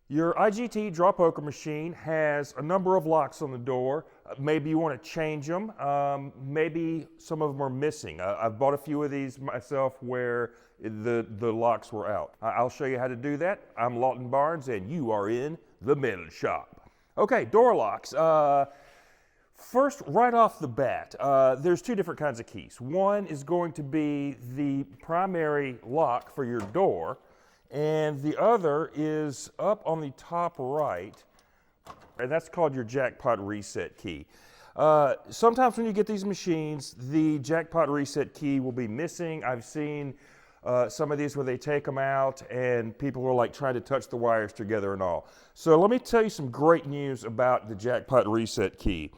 Your IGT draw poker machine has a number of locks on the door. Maybe you want to change them. Maybe some of them are missing. I've bought a few of these myself where the locks were out. I'll show you how to do that. I'm Lawton Barnes and you are in the metal shop. Okay, door locks. First, right off the bat, there's two different kinds of keys. One is going to be the primary lock for your door, and the other is up on the top right, and that's called your jackpot reset key. Sometimes when you get these machines, the jackpot reset key will be missing. I've seen some of these where they take them out and people are like trying to touch the wires together and all. So let me tell you some great news about the jackpot reset key.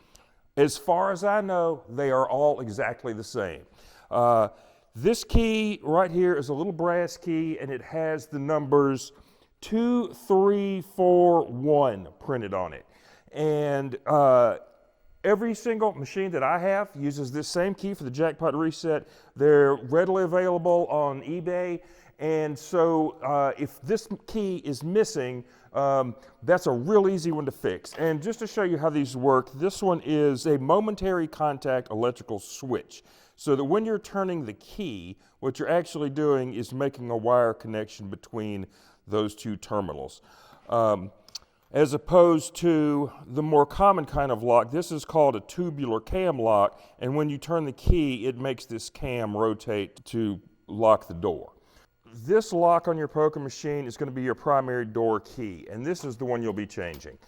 As far as I know, they are all exactly the same. This key right here is a little brass key and it has the numbers 2, 3, 4, 1 printed on it. And every single machine that I have uses this same key for the jackpot reset. They're readily available on eBay. And so if this key is missing, that's a real easy one to fix. And just to show you how these work, this one is a momentary contact electrical switch. So that when you're turning the key, what you're actually doing is making a wire connection between those two terminals. As opposed to the more common kind of lock, this is called a tubular cam lock, and when you turn the key, it makes this cam rotate to lock the door. This lock on your poker machine is going to be your primary door key, and this is the one you'll be changing.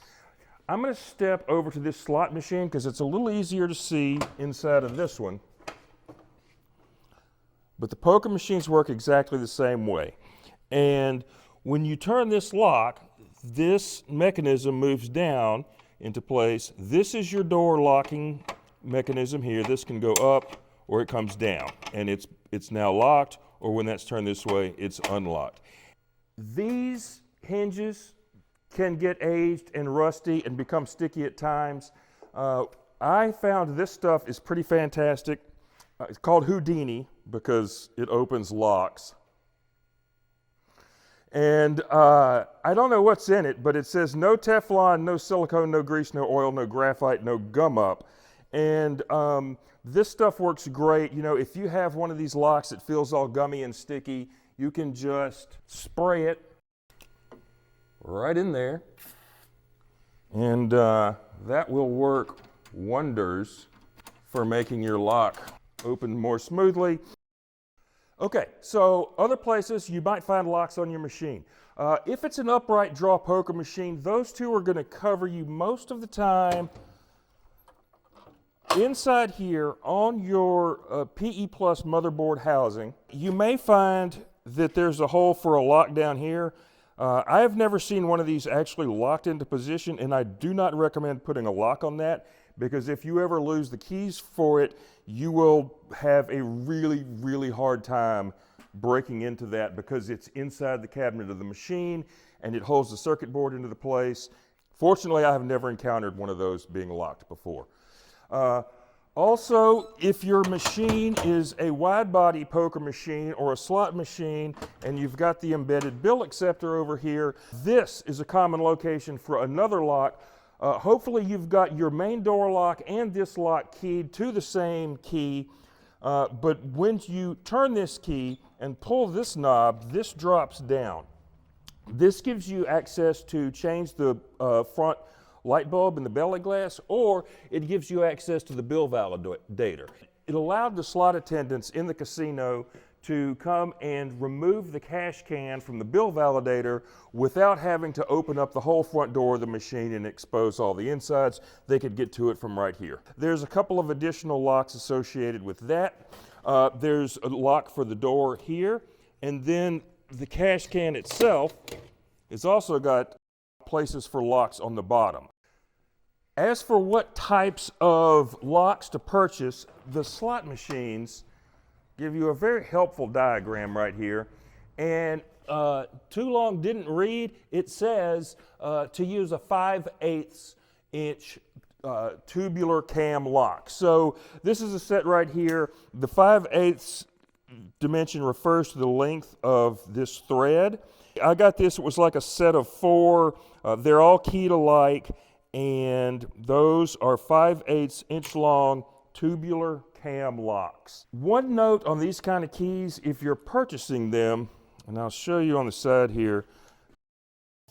I'm going to step over to this slot machine because it's a little easier to see inside of this one. But the poker machines work exactly the same way. And when you turn this lock, this mechanism moves down into place. This is your door locking mechanism here. This can go up or it comes down. And it's now locked, or when that's turned this way, it's unlocked. These hinges can get aged and rusty and become sticky at times. I found this stuff is pretty fantastic. It's called Houdini because it opens locks. And I don't know what's in it, but it says no Teflon, no silicone, no grease, no oil, no graphite, no gum up. And this stuff works great. You know, if you have one of these locks that feels all gummy and sticky, you can just spray it right in there. And that will work wonders for making your lock open more smoothly. Okay, so other places you might find locks on your machine. If it's an upright draw poker machine, those two are going to cover you most of the time. Inside here on your PE Plus motherboard housing, you may find that there's a hole for a lock down here. I have never seen one of these actually locked into position, and I do not recommend putting a lock on that, because if you ever lose the keys for it, you will have a really, really hard time breaking into that because it's inside the cabinet of the machine and it holds the circuit board into the place. Fortunately, I have never encountered one of those being locked before. Also, if your machine is a wide body poker machine or a slot machine and you've got the embedded bill acceptor over here, this is a common location for another lock. Hopefully you've got your main door lock and this lock keyed to the same key, but when you turn this key and pull this knob, this drops down. This gives you access to change the front light bulb in the belly glass, or it gives you access to the bill validator. It allowed the slot attendants in the casino to come and remove the cash can from the bill validator without having to open up the whole front door of the machine and expose all the insides. They could get to it from right here. There's a couple of additional locks associated with that. There's a lock for the door here, and then the cash can itself has also got places for locks on the bottom. As for what types of locks to purchase, the slot machines give you a very helpful diagram right here. And too long didn't read. It says to use a 5/8 inch tubular cam lock. So this is a set right here. The 5/8 dimension refers to the length of this thread. I got this, it was like a set of 4. They're all keyed alike, and those are 5/8 inch long tubular cam locks. One note on these kind of keys, if you're purchasing them, and I'll show you on the side here,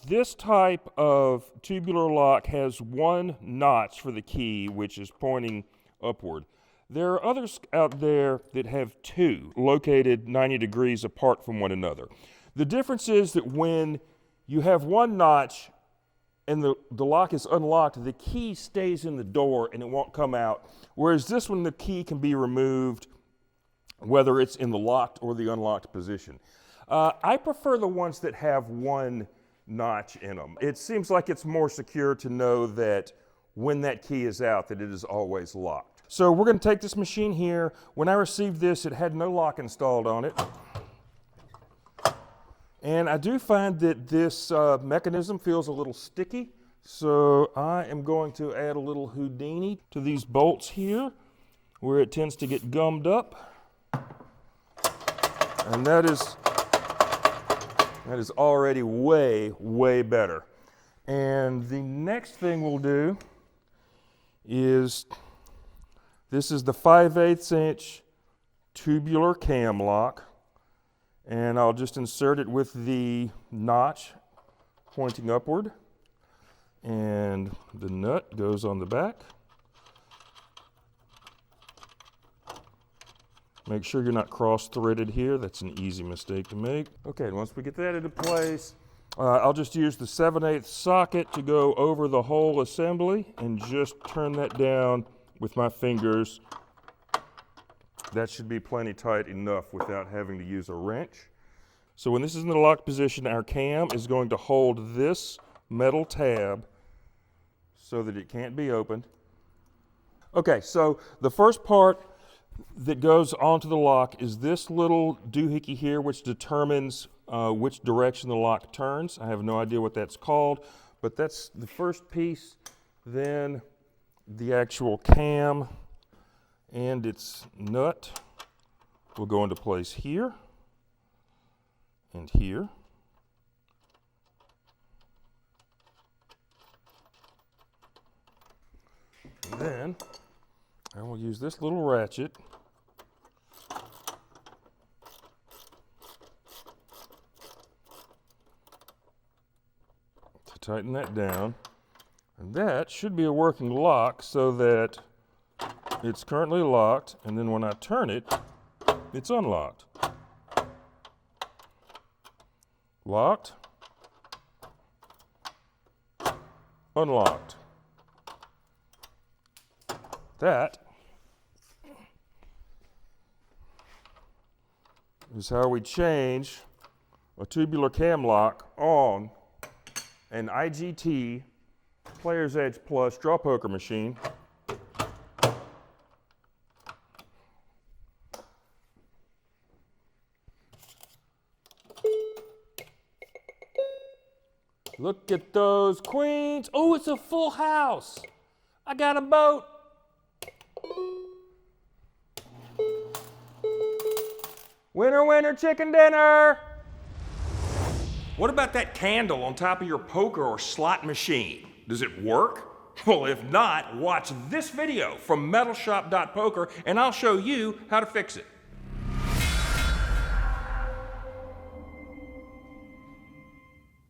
this type of tubular lock has 1 notch for the key, which is pointing upward. There are others out there that have 2, located 90 degrees apart from one another. The difference is that when you have 1 notch and the lock is unlocked, the key stays in the door and it won't come out. Whereas this one, the key can be removed whether it's in the locked or the unlocked position. I prefer the ones that have 1 notch in them. It seems like it's more secure to know that when that key is out, that it is always locked. So we're going to take this machine here. When I received this, it had no lock installed on it. And I do find that this mechanism feels a little sticky, so I am going to add a little Houdini to these bolts here, where it tends to get gummed up. And that is already way, way better. And the next thing we'll do is, this is the 5/8 inch tubular cam lock. And I'll just insert it with the notch pointing upward. And the nut goes on the back. Make sure you're not cross-threaded here. That's an easy mistake to make. Okay, and once we get that into place, I'll just use the 7/8 socket to go over the whole assembly and just turn that down with my fingers. That should be plenty tight enough without having to use a wrench. So when this is in the locked position, our cam is going to hold this metal tab so that it can't be opened. Okay, so the first part that goes onto the lock is this little doohickey here, which determines which direction the lock turns. I have no idea what that's called, but that's the first piece. Then the actual cam and its nut will go into place here and here. And then I will use this little ratchet to tighten that down. And that should be a working lock, so that it's currently locked, and then when I turn it, it's unlocked. Locked. Unlocked. That is how we change a tubular cam lock on an IGT Player's Edge Plus draw poker machine. Look at those queens. Oh, it's a full house. I got a boat. Winner, winner, chicken dinner. What about that candle on top of your poker or slot machine? Does it work? Well, if not, watch this video from metalshop.poker and I'll show you how to fix it.